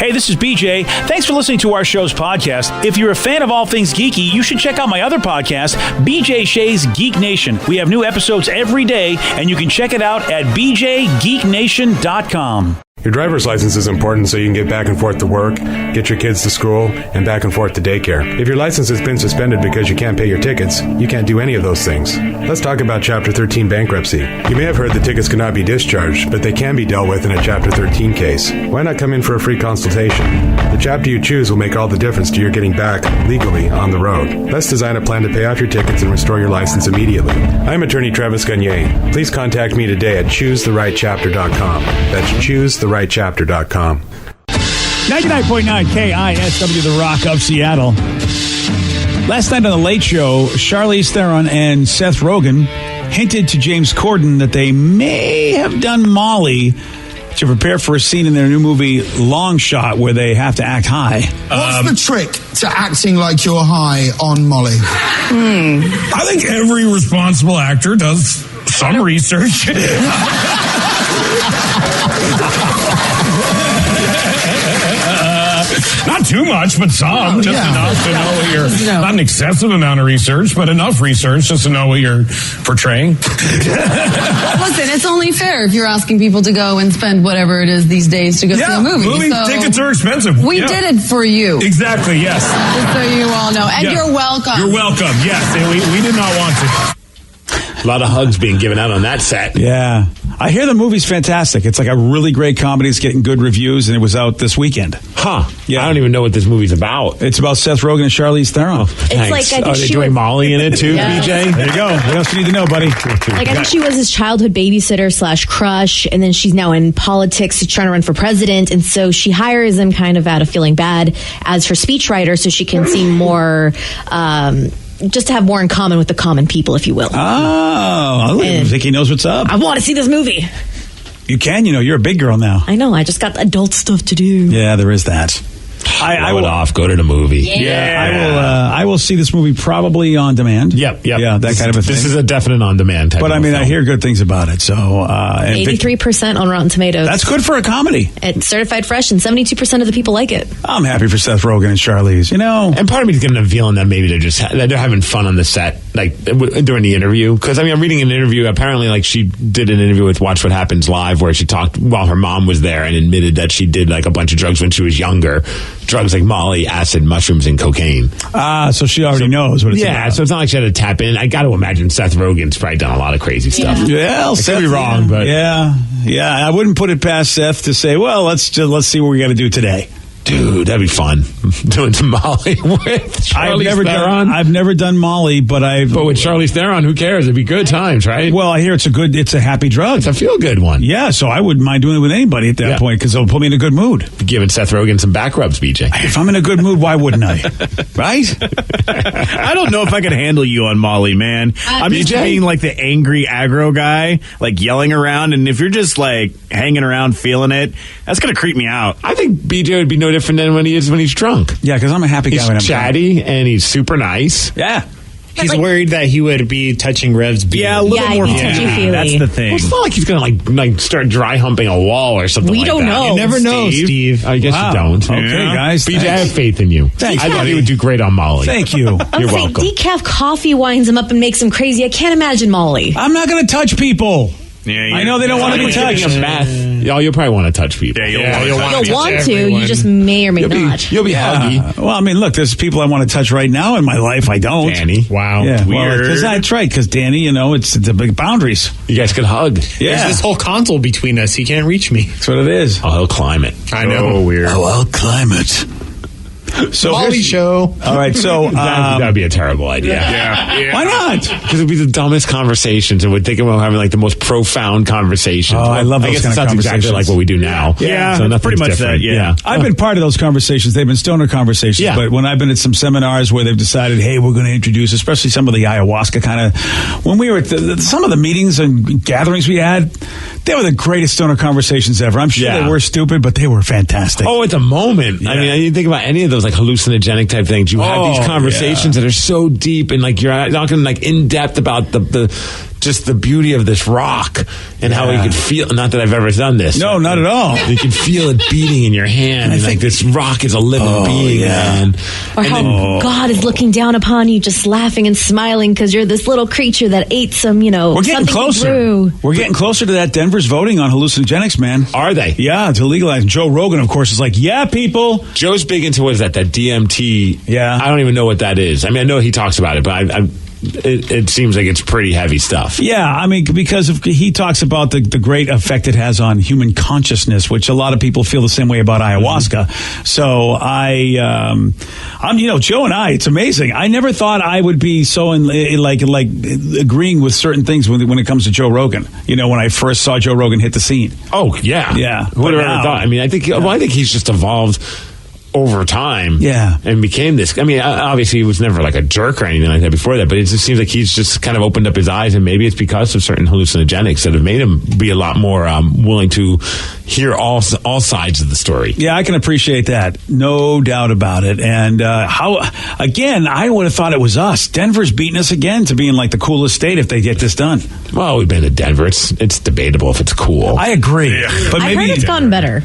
Hey, this is BJ. Thanks for listening to our show's podcast. If you're a fan of all things geeky, you should check out my other podcast, BJ Shea's Geek Nation. We have new episodes every day, and you can check it out at bjgeeknation.com. Your driver's license is important so you can get back and forth to work, get your kids to school, and back and forth to daycare. If your license has been suspended because you can't pay your tickets, you can't do any of those things. Let's talk about Chapter 13 bankruptcy. You may have heard the tickets cannot be discharged, but they can be dealt with in a Chapter 13 case. Why not come in for a free consultation? The chapter you choose will make all the difference to your getting back, legally, on the road. Let's design a plan to pay off your tickets and restore your license immediately. I'm attorney Travis Gagne. Please contact me today at choosetherightchapter.com. That's choosetherightchapter.com. 99.9 KISW, The Rock of Seattle. Last night on The Late Show, Charlize Theron and Seth Rogen hinted to James Corden that they may have done Molly to prepare for a scene in their new movie Long Shot where they have to act high. What's the trick to acting like you're high on Molly? I think every responsible actor does some research. Not too much, but some. Just enough to know what you're... Not an excessive amount of research, but enough research just to know what you're portraying. Listen, it's only fair if you're asking people to go and spend whatever it is these days to go see a movie. Movie tickets are expensive. We did it for you. Exactly, yes. Just so you all know. And you're welcome. You're welcome, yes. We did not want to. A lot of hugs being given out on that set. Yeah. I hear the movie's fantastic. It's like a really great comedy. It's getting good reviews, and it was out this weekend. Huh. Yeah. I don't even know what this movie's about. It's about Seth Rogen and Charlize Theron. Oh, thanks. It's like, I think Are they doing Molly in it too, Yeah. BJ? There you go. What else do you need to know, buddy? Like, I think she was his childhood babysitter / crush, and then she's now in politics, trying to run for president, and so she hires him kind of out of feeling bad as her speechwriter so she can seem more... just to have more in common with the common people, if you will. Oh, I think he knows what's up. I want to see this movie. You can, you're a big girl now. I know, I just got adult stuff to do. Yeah, there is that. I would go to the movie. Yeah. I will see this movie probably on demand. Yep. Yeah, that kind of a thing. This is a definite on-demand type But of I mean, film. I hear good things about it. So 83% on Rotten Tomatoes. That's good for a comedy. It's certified fresh, and 72% of the people like it. I'm happy for Seth Rogen and Charlize. And part of me is getting a feeling that maybe they're having fun on the set, like during the interview. Because I mean, I'm reading an interview. Apparently, like she did an interview with Watch What Happens Live, where she talked while her mom was there and admitted that she did like a bunch of drugs when she was younger. Drugs like Molly, acid, mushrooms, and cocaine. So she already knows what it's about. Yeah, so it's not like she had to tap in. I got to imagine Seth Rogen's probably done a lot of crazy stuff. Yeah, I could be wrong, but yeah. I wouldn't put it past Seth to say, well, let's see what we got to do today. Dude, that'd be fun. Doing some Molly with Charlize Theron. I've never done Molly, but with Charlize Theron, who cares? It'd be good times, right? Well, I hear it's a happy drug. It's a feel-good one. Yeah, so I wouldn't mind doing it with anybody at that point because it'll put me in a good mood. Giving Seth Rogen some back rubs, BJ. If I'm in a good mood, why wouldn't I? Right? I don't know if I could handle you on Molly, man. I'm just being like the angry aggro guy, like yelling around, and if you're just like hanging around feeling it, that's going to creep me out. I think BJ would be no different than when he's drunk. Yeah, because I'm a happy guy when I'm He's chatty and he's super nice. Yeah. He's worried that he would be touching Rev's beard. Yeah, a little more touchy-feely. That's the thing. Well, it's not like he's going to like start dry humping a wall or something We like that. don't know. You never know, Steve. I guess you don't. Okay, guys. BJ, thanks. I have faith in you. Thanks, I thought buddy. you would do great on Molly. Thank you. You're welcome. Decaf coffee winds him up and makes him crazy. I can't imagine Molly. I'm not going to touch people. Yeah, I know they don't want to be touched. Meth. You'll probably want to touch people. Yeah, You'll want to. You just may or may not. You'll be huggy. Well, I mean, look, there's people I want to touch right now in my life. I don't. Danny. Wow. Yeah, Weird. that's right. Because Danny, it's the big boundaries. You guys could hug. Yeah, There's this whole console between us. He can't reach me. that's what it is. Oh, he'll climb it. I know. Weird. Oh, I'll climb it. So Molly show. All right, so That'd be a terrible idea. Yeah. why not? Because it'd be the dumbest conversations, and we'd think about having like the most profound conversations. Oh, I love I those guess kind it of sounds exactly conversations. like what we do now. Yeah, so it's nothing's pretty much different. that, yeah. I've been part of those conversations. They've been stoner conversations. Yeah. But when I've been at some seminars where they've decided, hey, we're going to introduce, especially some of the ayahuasca kind of, when we were at some of the meetings and gatherings we had, they were the greatest stoner conversations ever. I'm sure they were stupid, but they were fantastic. Oh, it's a moment. I mean, you think about any of those like hallucinogenic type things. You have these conversations that are so deep and like you're talking like in depth about the just the beauty of this rock and how he could feel. Not that I've ever done this. No, not at all. You can feel it beating in your hand, and like this rock is a living being, man. Or how God is looking down upon you, just laughing and smiling because you're this little creature that ate some, We're getting closer. We're getting closer to that. Denver's voting on hallucinogenics, man. Are they? Yeah, to legalize. Joe Rogan, of course, is like, yeah, people. Joe's big into what is that DMT? Yeah. I don't even know what that is. I mean, I know he talks about it, but it seems like it's pretty heavy stuff. Yeah, I mean, because he talks about the great effect it has on human consciousness, which a lot of people feel the same way about ayahuasca. So I'm Joe and I, it's amazing. I never thought I would be so like agreeing with certain things when it comes to Joe Rogan. When I first saw Joe Rogan hit the scene. Oh yeah, yeah. Who would have ever thought? I mean, I think he's just evolved over time, and became this. I mean, obviously, he was never like a jerk or anything like that before that, but it just seems like he's just kind of opened up his eyes, and maybe it's because of certain hallucinogenics that have made him be a lot more willing to hear all sides of the story. Yeah, I can appreciate that, no doubt about it. And I would have thought it was us. Denver's beating us again to being like the coolest state if they get this done. Well, we've been to Denver. It's debatable if it's cool. I agree, but maybe I heard it's gotten better.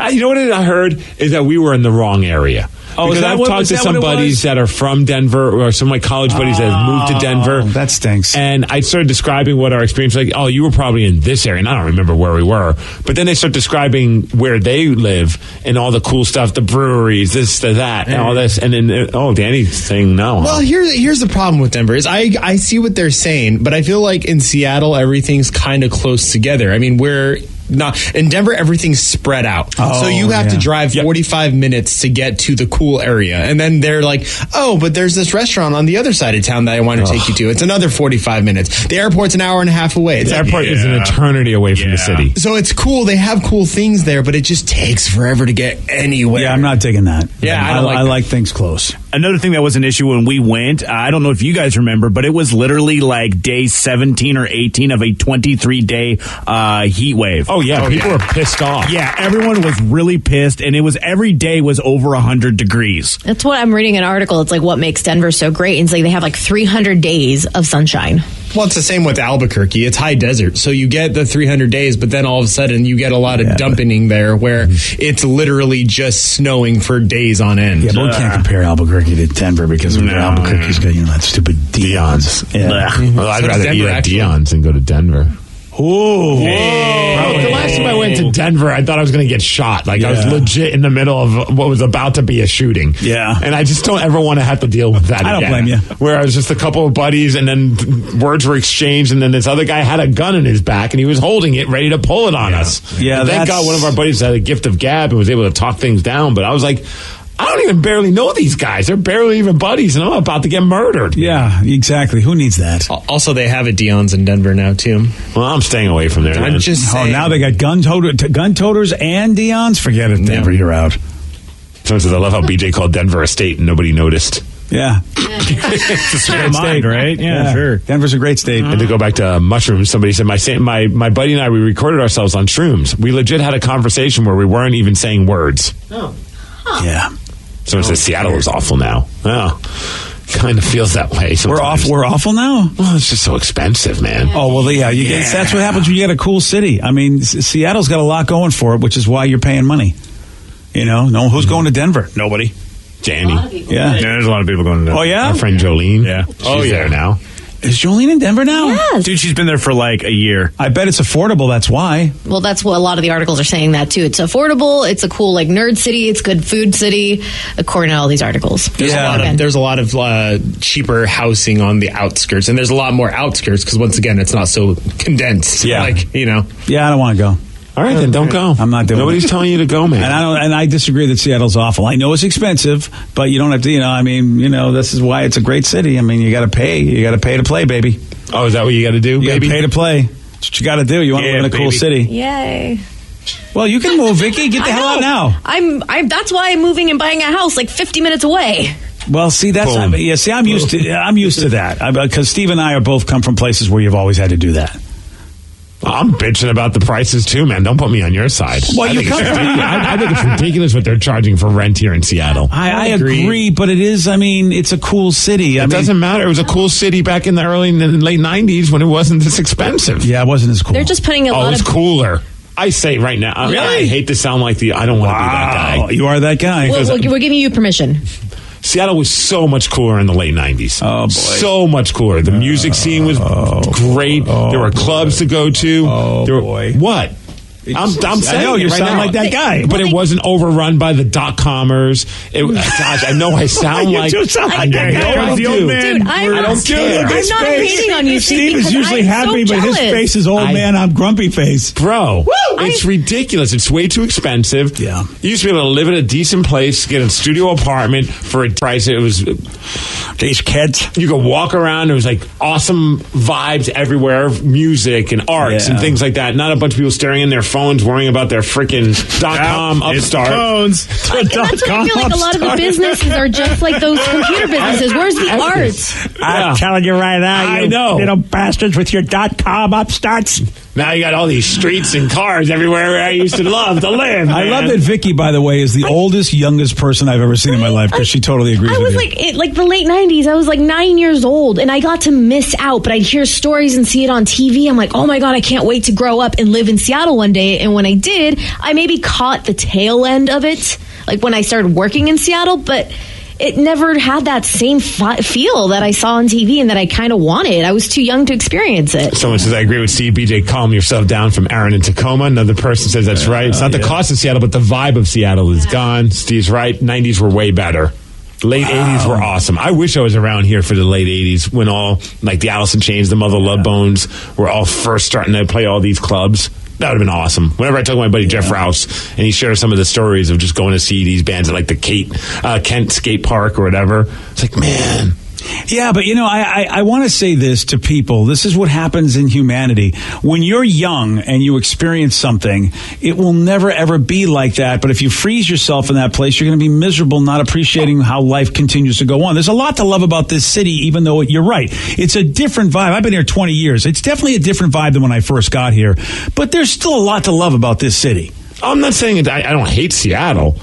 You know what I heard is that we were in the wrong area. Oh, because I've talked to some buddies that are from Denver, or some of my college buddies that have moved to Denver. That stinks. And I started describing what our experience was like. Oh, you were probably in this area, and I don't remember where we were. But then they start describing where they live and all the cool stuff, the breweries, this, that, and all this. And then, Danny's saying no. Well, here's the problem with Denver is I see what they're saying, but I feel like in Seattle everything's kind of close together. I mean, not in Denver, everything's spread out. So you have to drive 45 minutes to get to the cool area. And then they're like, but there's this restaurant on the other side of town that I want to take you to. It's another 45 minutes. The airport's an hour and a half away. The airport is an eternity away from the city. So it's cool. They have cool things there, but it just takes forever to get anywhere. Yeah, I'm not digging that. Yeah, I like things close. Another thing that was an issue when we went, I don't know if you guys remember, but it was literally like day 17 or 18 of a 23-day heat wave. Oh, yeah. People were pissed off. Yeah, everyone was really pissed, and it was every day was over 100 degrees. That's what I'm reading an article. It's like what makes Denver so great. And it's like they have like 300 days of sunshine. Well, it's the same with Albuquerque. It's high desert. So you get the 300 days, but then all of a sudden you get a lot of dumpening there where it's literally just snowing for days on end. Yeah, but we can't compare Albuquerque to Denver because Albuquerque's got, that stupid Dion's. Yeah. Well, I'd rather eat at Dion's than go to Denver. Whoa. The last time I went to Denver, I thought I was going to get shot. Like, I was legit in the middle of what was about to be a shooting. Yeah. And I just don't ever want to have to deal with that I don't blame you. Where I was just a couple of buddies, and then words were exchanged, and then this other guy had a gun in his back, and he was holding it, ready to pull it on us. Yeah, and thank God one of our buddies had a gift of gab and was able to talk things down. But I was like, I don't even barely know these guys. They're barely even buddies, and I'm about to get murdered. Yeah, exactly. Who needs that? Also, they have a Dion's in Denver now, too. Well, I'm staying away from there. I'm just saying. now they got gun toters and Dion's? Forget it, Denver. You're out. So I love how BJ called Denver a state and nobody noticed. Yeah. It's a great state, right? Yeah, sure. Denver's a great state. And to go back to mushrooms, somebody said, my buddy and I, we recorded ourselves on shrooms. We legit had a conversation where we weren't even saying words. Oh. Huh. Yeah. Someone says Seattle is awful now. Well, kind of feels that way sometimes. We're awful now? Well, it's just so expensive, man. Oh, well, yeah. That's what happens when you get a cool city. I mean, Seattle's got a lot going for it, which is why you're paying money. Who's going to Denver? Nobody. Danny. Yeah. There's a lot of people going to Denver. Oh, yeah? Our friend Jolene. Yeah. She's there now. Is Jolene in Denver now? Yes. Dude, she's been there for like a year. I bet it's affordable, that's why. Well, that's what a lot of the articles are saying that too. It's affordable, it's a cool like nerd city, it's good food city, according to all these articles. There's a lot of cheaper housing on the outskirts, and there's a lot more outskirts because once again, it's not so condensed. Yeah. Yeah, I don't want to go. All right, then don't go. I'm not doing Nobody's telling you to go, man. And I disagree that Seattle's awful. I know it's expensive, but you don't have to, this is why it's a great city. I mean, you got to pay. You got to pay to play, baby. Oh, is that what you got to do, you baby? You got to pay to play. That's what you got to do. You want to live in a cool city. Yay. Well, you can move, Vicky. Get the hell out now. That's why I'm moving and buying a house like 50 minutes away. Well, see, I'm used to that because Steve and I are both come from places where you've always had to do that. I'm bitching about the prices too, man. Don't put me on your side. Well, I think it's ridiculous what they're charging for rent here in Seattle. I agree, but it is. I mean, it's a cool city. It doesn't matter. It was a cool city back in the early and late '90s when it wasn't this expensive. Yeah, it wasn't as cool. They're just putting a lot it was of cooler. I say right now. Really? I hate to sound like I don't want to be that guy. You are that guy. We're giving you permission. Seattle was so much cooler in the late 90s. Oh, boy. So much cooler. The music scene was great. There were clubs to go to. Boy. What? I'm saying I know, you right sound now. like that guy. But it wasn't overrun by the dot-commers. Gosh, I know I sound You like... do sound like that guy. I The do. old man. Dude, I don't care. I'm not hating on you, Steve is because usually I'm happy, so but his jealous. face is old man on grumpy face. Bro, it's ridiculous. It's way too expensive. Yeah. You used to be able to live in a decent place, get a studio apartment for a price. It was... These kids. You could walk around. There was like awesome vibes everywhere, music and arts and things like that. Not a bunch of people staring in their phones, worrying about their freaking .com upstart. Phones. That's what I feel like a lot of the businesses are just like those computer businesses. Where's the art? I'm telling you right now, I know. little bastards with your .com upstarts. Now you got all these streets and cars everywhere where I used to love to live. I love that Vicky, by the way, is the oldest, youngest person I've ever seen in my life because she totally agrees I with was you. like the late 90s. I was like 9 years old, and I got to miss out, but I'd hear stories and see it on TV. I'm like, oh my God, I can't wait to grow up and live in Seattle one day. And when I did, I maybe caught the tail end of it, like when I started working in Seattle, but it never had that same feel that I saw on TV and that I kind of wanted. I was too young to experience it. Someone says, I agree with Steve. BJ, calm yourself down from Aaron and Tacoma. Another person says that's right. It's not the cost of Seattle, but the vibe of Seattle is gone. Steve's right. 90s were way better. Late 80s were awesome. I wish I was around here for the late 80s when all, like the Alice in Chains, the Mother Love Bones, were all first starting to play all these clubs. That would have been awesome. Whenever I talk to my buddy Jeff Rouse, and he shares some of the stories of just going to see these bands at like the Kent Skate Park or whatever, it's like, man. Yeah, but you know, I want to say this to people. This is what happens in humanity. When you're young and you experience something, it will never, ever be like that. But if you freeze yourself in that place, you're going to be miserable, not appreciating how life continues to go on. There's a lot to love about this city, even though you're right. It's a different vibe. I've been here 20 years. It's definitely a different vibe than when I first got here. But there's still a lot to love about this city. I'm not saying I don't hate Seattle,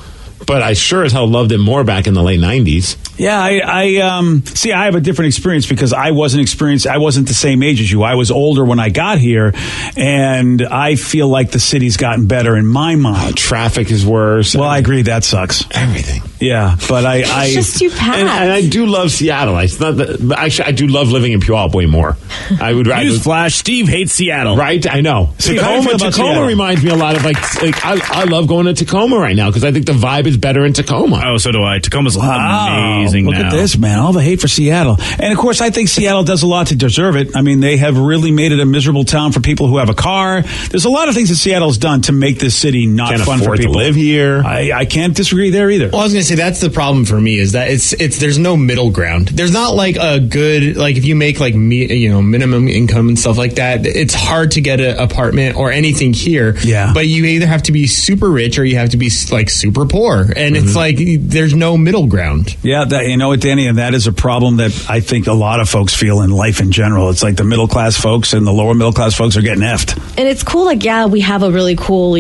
but I sure as hell loved it more back in the late 90s. Yeah, I see. I have a different experience because I wasn't the same age as you. I was older when I got here, and I feel like the city's gotten better in my mind. Traffic is worse. Well, I agree. That sucks. Everything. Yeah, but It's just too packed. And I do love Seattle. It's not that, actually, I do love living in Puyallup way more. I would rather. Newsflash: Steve hates Seattle. Right? I know. Tacoma reminds me a lot of like I love going to Tacoma right now because I think the vibe is better in Tacoma. Oh, so do I. Tacoma's amazing. Look now. at this, man. All the hate for Seattle. And, of course, I think Seattle does a lot to deserve it. I mean, they have really made it a miserable town for people who have a car. There's a lot of things that Seattle's done to make this city not Can't fun for afford people. to live here. I can't disagree there either. Well, I was going to say that's the problem for me is that it's there's no middle ground. There's not like a good, like if you make like minimum income and stuff like that, it's hard to get an apartment or anything here. Yeah. But you either have to be super rich or you have to be like super poor. And it's like there's no middle ground. Yeah, you know what, Danny, and that is a problem that I think a lot of folks feel in life in general. It's like the middle class folks and the lower middle class folks are getting effed. And it's cool, like, yeah, we have a really cool,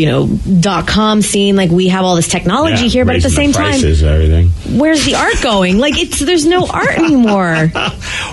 .com scene. Like, we have all this technology here, but at the same time, everything. Where's the art going? Like, there's no art anymore.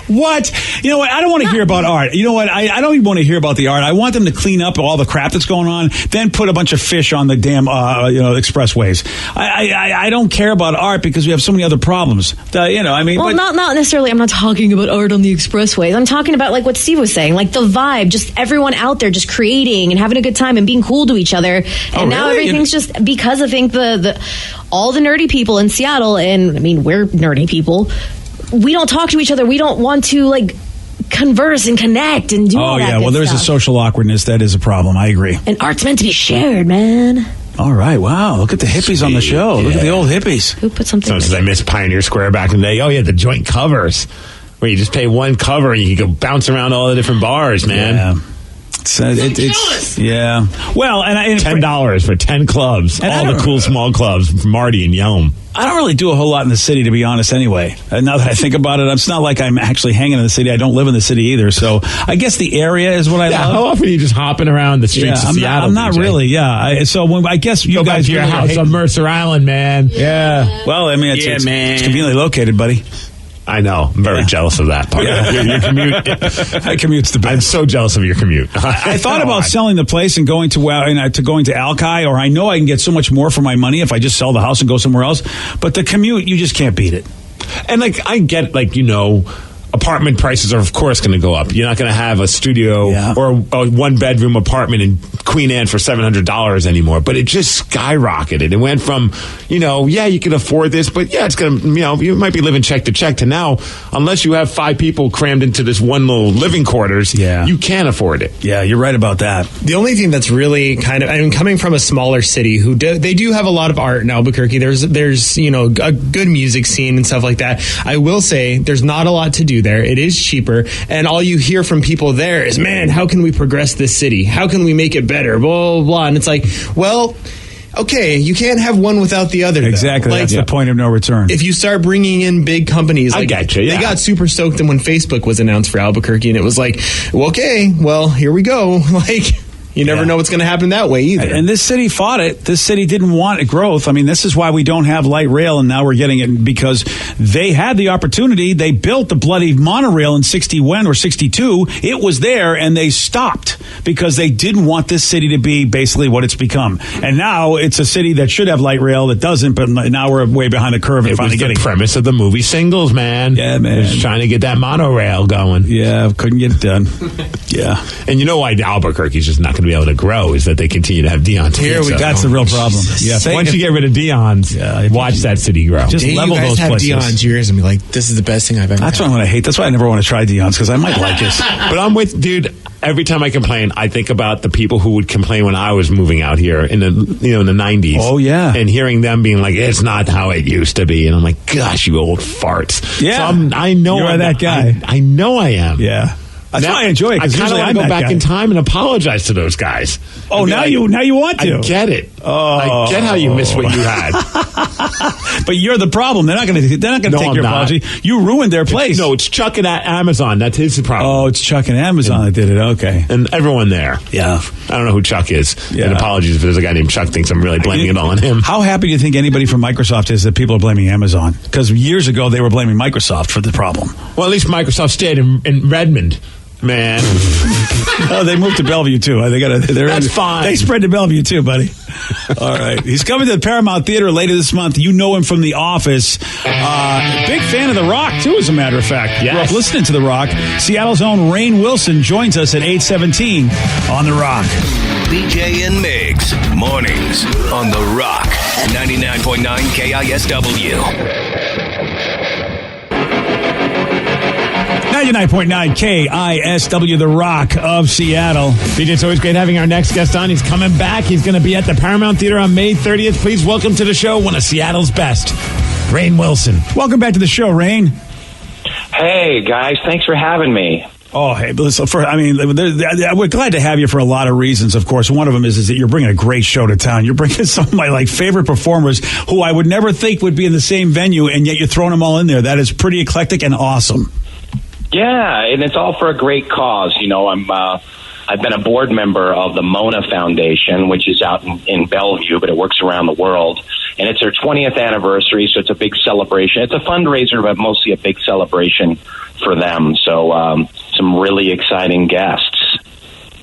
What? You know what? I don't want to hear about art. You know what? I don't even want to hear about the art. I want them to clean up all the crap that's going on, then put a bunch of fish on the damn, expressways. I don't care about art because we have so many other problems. Well, not necessarily. I'm not talking about art on the expressways. I'm talking about like what Steve was saying, like the vibe, just everyone out there just creating and having a good time and being cool to each other. And now everything's just because I think all the nerdy people in Seattle, and I mean we're nerdy people. We don't talk to each other. We don't want to like converse and connect and do all that. Oh yeah, well there's a social awkwardness that is a problem. I agree. And art's meant to be shared, man. All right, wow. Look at the hippies on the show. Yeah. Look at the old hippies. Who put something Someone says I miss Pioneer Square back in the day. Oh, yeah, the joint covers. Where you just pay one cover and you can go bounce around all the different bars, man. Yeah. It's yeah. Well, and $10 for 10 clubs. All the cool small clubs from Marty and Yelm. I don't really do a whole lot in the city, to be honest, anyway. Now that I think about it, it's not like I'm actually hanging in the city. I don't live in the city either. So I guess the area is what I love. How often are you just hopping around the streets of Seattle? I'm not really, I guess you guys... to your house on Mercer Island, man. Yeah. Well, I mean, it's conveniently located, buddy. I know. I'm very jealous of that part. Your commute. My commute's the best. I'm so jealous of your commute. I thought about selling the place and going to Alki, or I know I can get so much more for my money if I just sell the house and go somewhere else. But the commute, you just can't beat it. And I get apartment prices are of course going to go up. You're not going to have a studio or a one-bedroom apartment in Queen Anne for $700 anymore. But it just skyrocketed. It went from, you can afford this, but it's going to, you might be living check to check to now, unless you have 5 people crammed into this one little living quarters, you can't afford it. Yeah, you're right about that. The only thing that's really coming from a smaller city they do have a lot of art in Albuquerque. There's a good music scene and stuff like that. I will say there's not a lot to do there. It is cheaper, and all you hear from people there is, man, how can we progress this city? How can we make it better? Blah, blah, blah. And it's like, well, okay, you can't have one without the other. Exactly. That's the point of no return. If you start bringing in big companies, I get you, they got super stoked when Facebook was announced for Albuquerque, and it was like, okay, well, here we go. You never know what's going to happen that way either. And this city fought it. This city didn't want growth. I mean, this is why we don't have light rail, and now we're getting it because they had the opportunity. They built the bloody monorail in 61 or 62. It was there, and they stopped because they didn't want this city to be basically what it's become. And now it's a city that should have light rail that doesn't, but now we're way behind the curve. It was the premise of the movie Singles, man. Yeah, man. Just trying to get that monorail going. Yeah, couldn't get it done. Yeah. And you know why Albuquerque's just not going to be able to grow is that they continue to have Dion's. That's the real problem. Yeah, once you get rid of Dion's, watch that city grow. Just level you guys those have places. Dion's years and be like, this is the best thing I've ever That's had. what I'm going to hate. That's why I never want to try Dion's, because I might like it. But I'm with, dude, every time I complain, I think about the people who would complain when I was moving out here in the in the 90s. Oh, yeah. And hearing them being like, it's not how it used to be. And I'm like, gosh, you old farts. Yeah. So I know You're that guy. I know I am. Yeah. That's why I enjoy it. I kind of want to go back in time and apologize to those guys. Oh, now you want to. I get it. I get how you miss what you had. But you're the problem. They're not going to take your apology. You ruined their place. It's Chuck and Amazon. That's his problem. Oh, it's Chuck and Amazon that did it. Okay. And everyone there. Yeah. I don't know who Chuck is. Yeah. And apologies if there's a guy named Chuck thinks I'm really blaming it all on him. How happy do you think anybody from Microsoft is that people are blaming Amazon? Because years ago they were blaming Microsoft for the problem. Well, at least Microsoft stayed in Redmond. Man. Oh, they moved to Bellevue, too. That's fine. They spread to Bellevue, too, buddy. All right. He's coming to the Paramount Theater later this month. You know him from The Office. Big fan of The Rock, too, as a matter of fact. Yes. Grew up listening to The Rock. Seattle's own Rainn Wilson joins us at 8:17 on The Rock. BJ and Migs, mornings on The Rock, 99.9 KISW. 99.9 KISW, The Rock of Seattle. BJ, it's always great having our next guest on. He's coming back. He's going to be at the Paramount Theater on May 30th. Please welcome to the show one of Seattle's best, Rainn Wilson. Welcome back to the show, Rainn. Hey, guys. Thanks for having me. Oh, hey, listen, we're glad to have you for a lot of reasons, of course. One of them is that you're bringing a great show to town. You're bringing some of my favorite performers who I would never think would be in the same venue, and yet you're throwing them all in there. That is pretty eclectic and awesome. Yeah, and it's all for a great cause. I've been a board member of the Mona Foundation, which is out in Bellevue, but it works around the world. And it's their 20th anniversary, so it's a big celebration. It's a fundraiser, but mostly a big celebration for them. So some really exciting guests.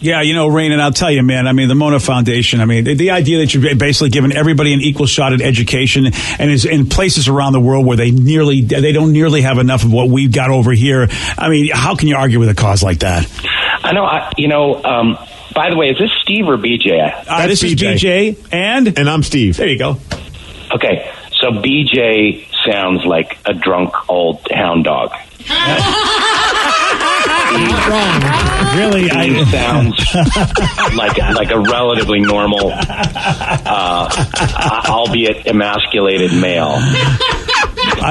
Yeah, Rainn, and I'll tell you, man, the Mona Foundation, the idea that you're basically giving everybody an equal shot at education and is in places around the world where they don't nearly have enough of what we've got over here. How can you argue with a cause like that? I know, by the way, is this Steve or BJ? This is BJ, and I'm Steve. There you go. Okay, so BJ sounds like a drunk old hound dog. Really, Steve sounds like a relatively normal, albeit emasculated male.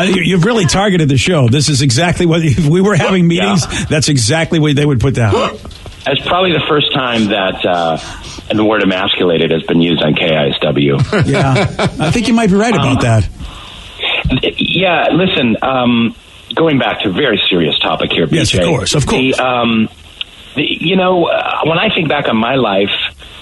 You've really targeted the show. This is exactly what, if we were having meetings, that's exactly what they would put down. It's probably the first time that the word emasculated has been used on KISW. Yeah, I think you might be right about that. Yeah, listen, going back to a very serious topic here, BJ. Yes, of course. When I think back on my life,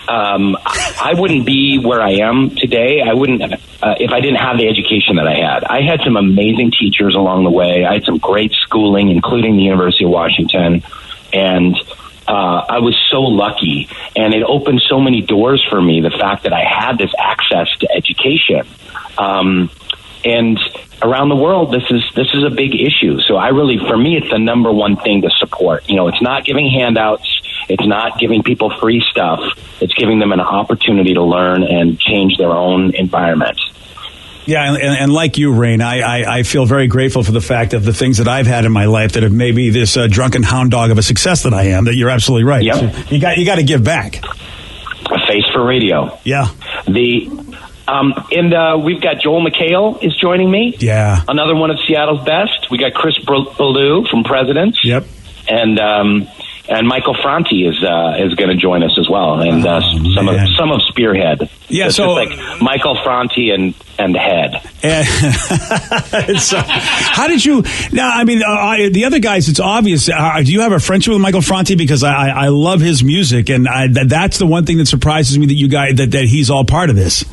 I wouldn't be where I am today. I wouldn't if I didn't have the education that I had. I had some amazing teachers along the way. I had some great schooling, including the University of Washington, and I was so lucky. And it opened so many doors for me, the fact that I had this access to education. And around the world, this is a big issue. So for me, it's the number one thing to support. It's not giving handouts. It's not giving people free stuff. It's giving them an opportunity to learn and change their own environment. Yeah, and like you, Rain, I feel very grateful for the fact of the things that I've had in my life that have made me this drunken hound dog of a success that I am. That you're absolutely right. Yep. So you got to give back. A face for radio. Yeah. And we've got Joel McHale is joining me. Yeah. Another one of Seattle's best. We got Chris Ballou from Presidents. Yep. And Michael Franti is going to join us as well, and some of Spearhead. Yeah, so it's like Michael Franti and Head. So, how did you? Now, I mean, the other guys. It's obvious. Do you have a friendship with Michael Franti? Because I love his music, and that's the one thing that surprises me that you guys that he's all part of this.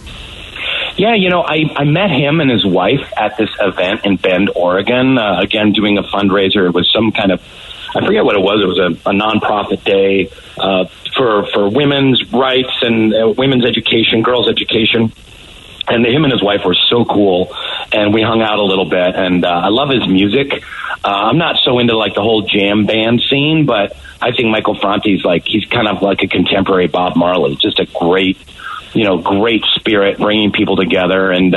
Yeah, I met him and his wife at this event in Bend, Oregon. Again, doing a fundraiser. It was some kind of, I forget what it was. It was a nonprofit day for women's rights and women's education, girls' education. And him and his wife were so cool, and we hung out a little bit. And I love his music. I'm not so into like the whole jam band scene, but I think Michael Franti's he's kind of like a contemporary Bob Marley. Just a great spirit, bringing people together. And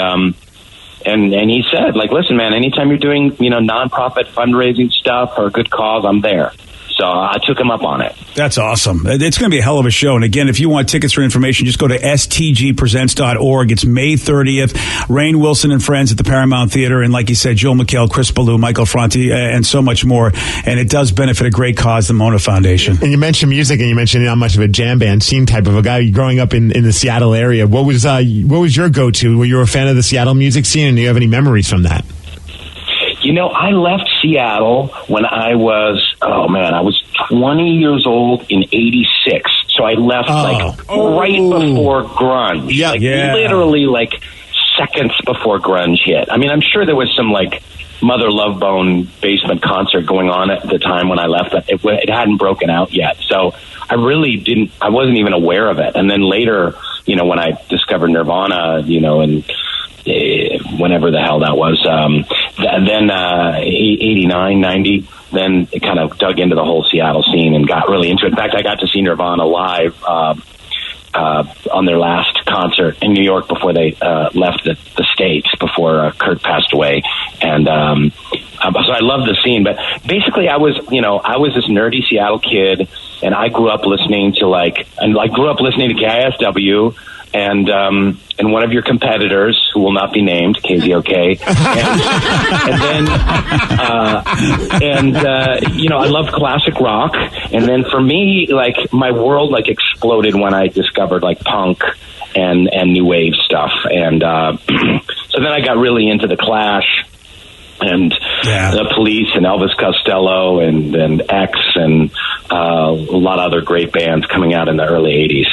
he said, listen, man, anytime you're doing, nonprofit fundraising stuff or a good cause, I'm there. So I took him up on it. That's awesome. It's going to be a hell of a show. And again, if you want tickets or information, just go to stgpresents.org. It's May 30th. Rainn Wilson and friends at the Paramount Theater. And like you said, Joel McHale, Chris Ballou, Michael Franti, and so much more. And it does benefit a great cause, the Mona Foundation. And you mentioned music, and you mentioned how much of a jam band scene type of a guy growing up in the Seattle area. What was your go-to? Were you a fan of the Seattle music scene, and do you have any memories from that? I left Seattle when I was 20 years old in 86. So I left right before grunge. Literally seconds before grunge hit. I mean, I'm sure there was some Mother Love Bone basement concert going on at the time when I left, but it hadn't broken out yet. So I wasn't even aware of it. And then later, when I discovered Nirvana, and whenever the hell that was, then 89, 90, then it kind of dug into the whole Seattle scene and got really into it. In fact, I got to see Nirvana live on their last concert in New York before they left the States, before Kurt passed away. And so I love the scene. But basically, I was this nerdy Seattle kid, and I grew up listening to KISW. And one of your competitors, who will not be named, KZOK, I loved classic rock. And then for me, my world exploded when I discovered punk and new wave stuff. And so then I got really into the Clash and the Police and Elvis Costello and X and a lot of other great bands coming out in the early 80s.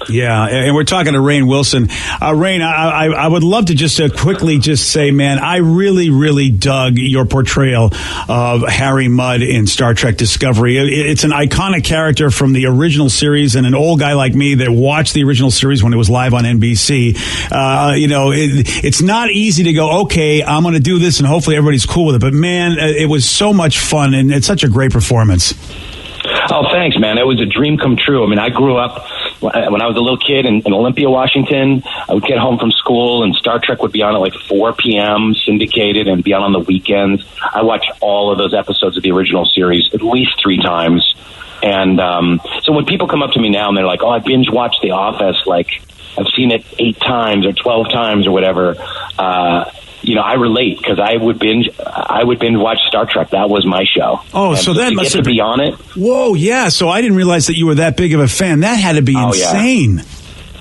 Yeah, and we're talking to Rainn Wilson. Rainn, I would love to just quickly just say, man, I really, really dug your portrayal of Harry Mudd in Star Trek Discovery. It's an iconic character from the original series, and an old guy like me that watched the original series when it was live on NBC. It's not easy to go, okay, I'm going to do this, and hopefully everybody's cool with it. But, man, it was so much fun, and it's such a great performance. Oh, thanks, man. It was a dream come true. I mean, I grew up when I was a little kid in Olympia, Washington. I would get home from school, and Star Trek would be on at 4 p.m., syndicated, and be on the weekends. I watched all of those episodes of the original series at least 3 times. And so when people come up to me now and they're like, oh, I binge-watched The Office, I've seen it 8 times or 12 times or whatever, I relate, because I would binge watch Star Trek. That was my show. Oh, and so that must have be on it. Whoa, yeah. So I didn't realize that you were that big of a fan. That had to be insane.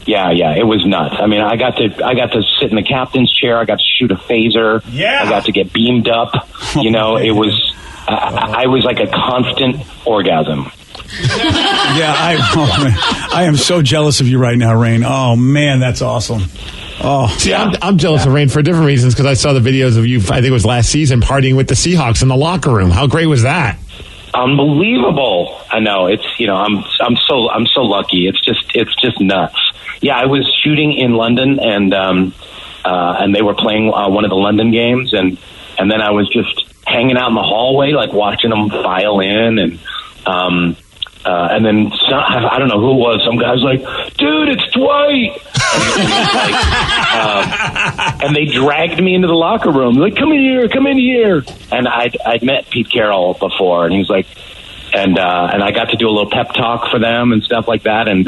Yeah, it was nuts. I mean, I got to sit in the captain's chair. I got to shoot a phaser. Yeah. I got to get beamed up. You know, it was. I was like a constant orgasm. Yeah, I am so jealous of you right now, Rain. Oh man, that's awesome. Oh, see, I'm jealous of Rain for different reasons because I saw the videos of you. I think it was last season partying with the Seahawks in the locker room. How great was that? Unbelievable. I know. It's, you know, I'm so lucky. It's just nuts. Yeah, I was shooting in London and they were playing one of the London games and then I was just hanging out in the hallway, like watching them file in and then I don't know who it was. Some guy's like, "Dude, it's Dwight," and they dragged me into the locker room. Like, come in here. And I'd met Pete Carroll before, and he was like, and I got to do a little pep talk for them and stuff like that, and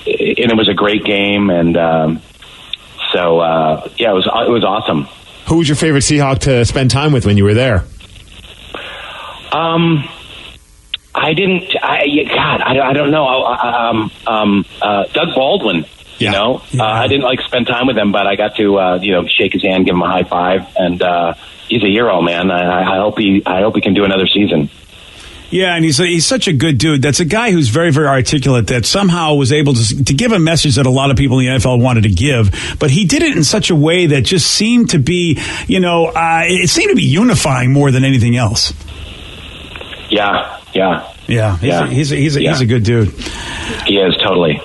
it was a great game, and so it was awesome. Who was your favorite Seahawk to spend time with when you were there? I don't know. Doug Baldwin. You know, I didn't spend time with him, but I got to shake his hand, give him a high five, and he's a hero, man. I hope he can do another season. Yeah, and he's such a good dude. That's a guy who's very, very articulate that somehow was able to give a message that a lot of people in the NFL wanted to give, but he did it in such a way that just seemed to be, it seemed to be unifying more than anything else. Yeah. He's a good dude. He is, totally.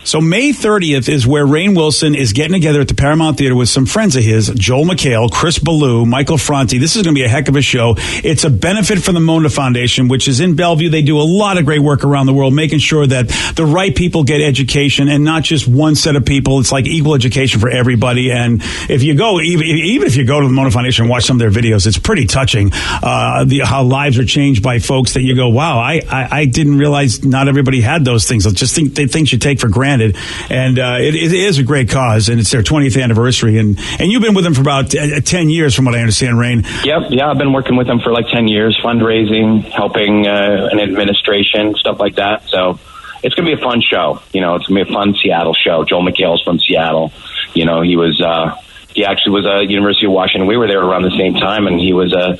So May 30th is where Rainn Wilson is getting together at the Paramount Theater with some friends of his, Joel McHale, Chris Ballou, Michael Franti. This is going to be a heck of a show. It's a benefit for the Mona Foundation, which is in Bellevue. They do a lot of great work around the world, making sure that the right people get education and not just one set of people. It's like equal education for everybody. And if you go, even if you go to the Mona Foundation and watch some of their videos, it's pretty touching how lives are changed by folks that you go, wow, I didn't realize not everybody had those things. I just think things you take for granted. And it is a great cause, and it's their 20th anniversary. And you've been with them for about 10 years, from what I understand, Rainn. Yep, yeah, I've been working with them for like 10 years, fundraising, helping an administration, stuff like that. So it's going to be a fun show. It's going to be a fun Seattle show. Joel McHale's from Seattle. He actually was at University of Washington. We were there around the same time, and he was a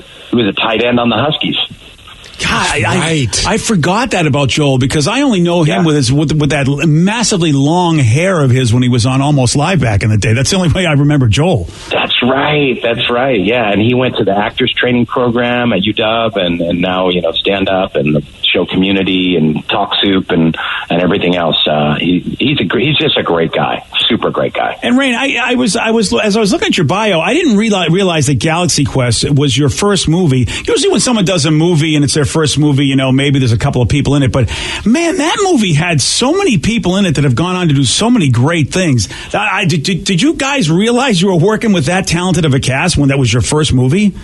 tight end on the Huskies. God, I forgot that about Joel because I only know him with that massively long hair of his when he was on Almost Live back in the day. That's the only way I remember Joel. That's right. Yeah, and he went to the actors training program at UW, and now stand up and the show Community and Talk Soup and everything else. He's just a great guy, super great guy. And Rainn, I was as I was looking at your bio, I didn't realize that Galaxy Quest was your first movie. Usually when someone does a movie and it's their first movie, maybe there's a couple of people in it, but man, that movie had so many people in it that have gone on to do so many great things. Did you guys realize you were working with that talented of a cast when that was your first movie?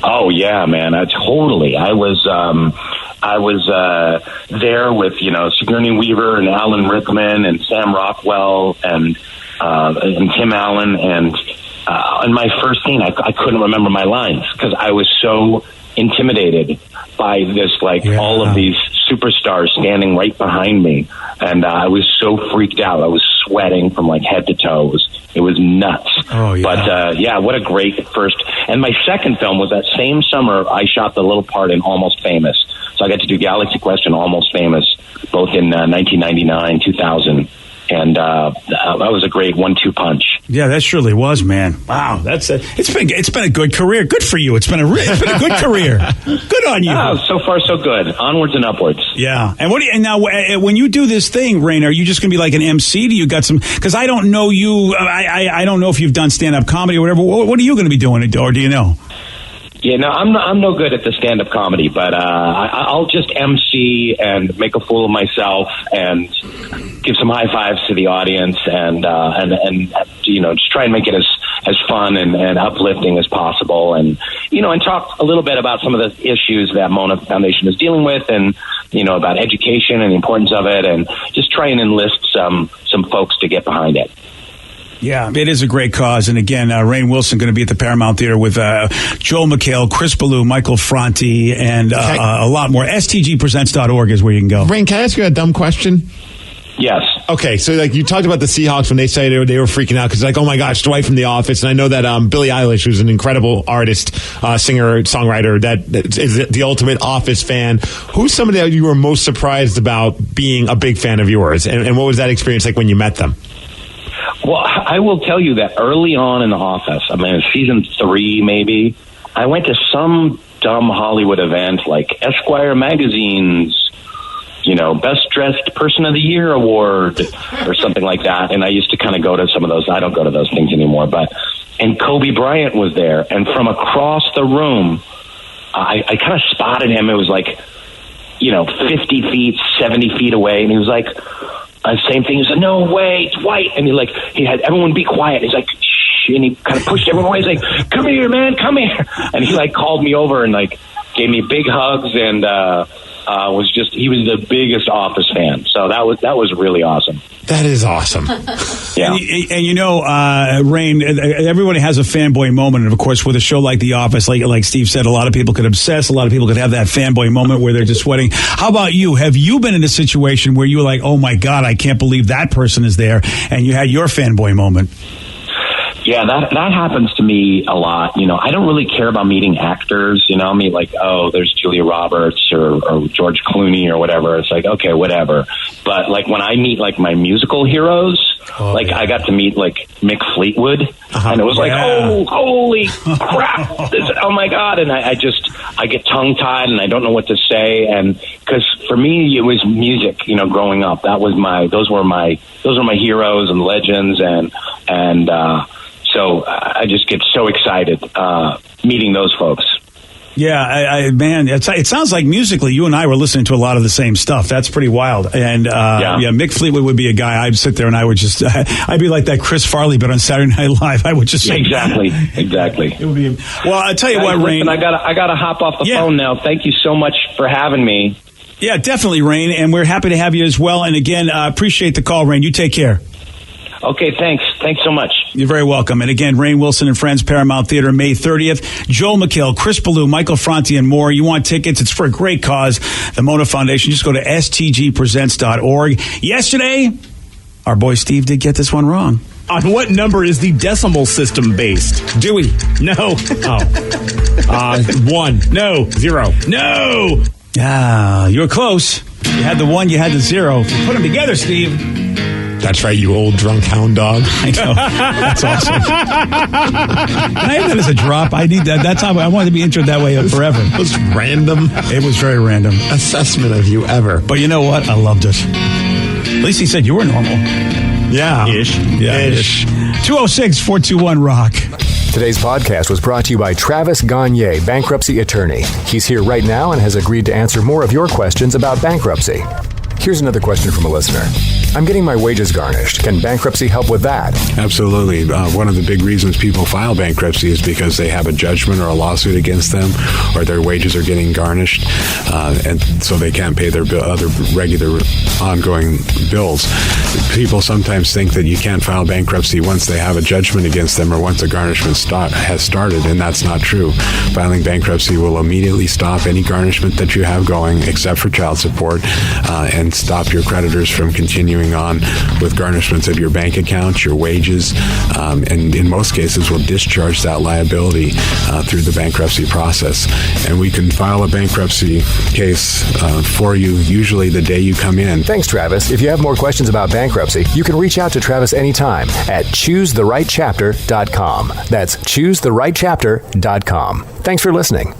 Oh yeah, man, totally. I was there with Sigourney Weaver and Alan Rickman and Sam Rockwell and Tim Allen, and in my first scene I couldn't remember my lines because I was so intimidated by this, all of these superstars standing right behind me, and I was so freaked out. I was sweating from head to toe. It was nuts. Oh, yeah. But what a great first. And my second film was that same summer. I shot the little part in Almost Famous, so I got to do Galaxy Quest and Almost Famous both in 1999, 2000. And that was a great 1-2 punch. Yeah, that surely was, man. Wow, it's been a good career. Good for you. It's been a good career. Good on you. Oh, so far so good. Onwards and upwards. Yeah. And now when you do this thing, Rainn, are you just going to be like an MC? Do you got some? Because I don't know you. I don't know if you've done stand up comedy or whatever. What are you going to be doing, or do you know? Yeah, no, I'm no good at the stand-up comedy, but I'll just MC and make a fool of myself and give some high fives to the audience and just try and make it as fun and uplifting as possible, and talk a little bit about some of the issues that Mona Foundation is dealing with, and about education and the importance of it, and just try and enlist some folks to get behind it. Yeah, it is a great cause. And again, Rainn Wilson going to be at the Paramount Theater with Joel McHale, Chris Ballou, Michael Franti, and a lot more. STGpresents.org is where you can go. Rainn, can I ask you a dumb question? Yes. Okay, so like you talked about the Seahawks when they say they were freaking out because like, oh my gosh, Dwight from The Office, and I know that Billie Eilish, who's an incredible artist, singer, songwriter, that is the ultimate Office fan. Who's somebody that you were most surprised about being a big fan of yours, and what was that experience like when you met them? Well, I will tell you that early on in The Office, I mean, season 3 maybe, I went to some dumb Hollywood event like Esquire magazine's, Best Dressed Person of the Year award or something like that. And I used to kind of go to some of those. I don't go to those things anymore. And Kobe Bryant was there. And from across the room, I kind of spotted him. It was like, 50 feet, 70 feet away. And he was like, same thing. He said, no way, it's White. And he had everyone be quiet. He's like, shh. And he kind of pushed everyone away. He's like, come here, man, come here. And he called me over and gave me big hugs and, he was the biggest Office fan. So that was really awesome. That is awesome. Yeah. And Rain, everybody has a fanboy moment. And of course, with a show like The Office, like Steve said, a lot of people could obsess. A lot of people could have that fanboy moment where they're just sweating. How about you? Have you been in a situation where you were like, oh my God, I can't believe that person is there, and you had your fanboy moment? Yeah, that happens to me a lot. I don't really care about meeting actors. I mean, there's Julia Roberts or George Clooney or whatever. It's like, okay, whatever. But when I meet my musical heroes, I got to meet Mick Fleetwood, and it was oh, holy crap! Oh my God! And I get tongue tied and I don't know what to say. And because for me it was music. Growing up, those were my heroes and legends, and so I just get so excited meeting those folks. Yeah, man, it sounds like musically you and I were listening to a lot of the same stuff. That's pretty wild. And Mick Fleetwood would be a guy I'd sit there and I would just, I'd be like that Chris Farley, but on Saturday Night Live, I would just say exactly. It would be. Well, I tell you what, Rain, I gotta hop off the phone now. Thank you so much for having me. Yeah, definitely, Rain, and we're happy to have you as well. And again, appreciate the call, Rain. You take care. Okay, thanks. Thanks so much. You're very welcome. And again, Rainn Wilson and Friends, Paramount Theater, May 30th. Joel McHale, Chris Ballou, Michael Franti, and more. You want tickets? It's for a great cause. The Mona Foundation. Just go to stgpresents.org. Yesterday, our boy Steve did get this one wrong. On what number is the decimal system based? Dewey. No. Oh. 1. No. 0. No. You were close. You had the 1, you had the 0. Put them together, Steve. That's right, you old drunk hound dog. I know. That's awesome. Can I have that as a drop? I need that. That's how I wanted to be introed that way forever. It was random. It was very random. Assessment of you ever. But you know what? I loved it. At least he said you were normal. Yeah. Ish. Yeah, ish. 206-421-ROCK. Today's podcast was brought to you by Travis Gagne, bankruptcy attorney. He's here right now and has agreed to answer more of your questions about bankruptcy. Here's another question from a listener. I'm getting my wages garnished. Can bankruptcy help with that? Absolutely. One of the big reasons people file bankruptcy is because they have a judgment or a lawsuit against them, or their wages are getting garnished, and so they can't pay their other regular ongoing bills. People sometimes think that you can't file bankruptcy once they have a judgment against them or once a garnishment has started, and that's not true. Filing bankruptcy will immediately stop any garnishment that you have going, except for child support, and stop your creditors from continuing on with garnishments of your bank accounts, your wages, and in most cases will discharge that liability through the bankruptcy process. And we can file a bankruptcy case for you usually the day you come in. Thanks, Travis. If you have more questions about bankruptcy, you can reach out to Travis anytime at choosetherightchapter.com. That's choosetherightchapter.com. Thanks for listening.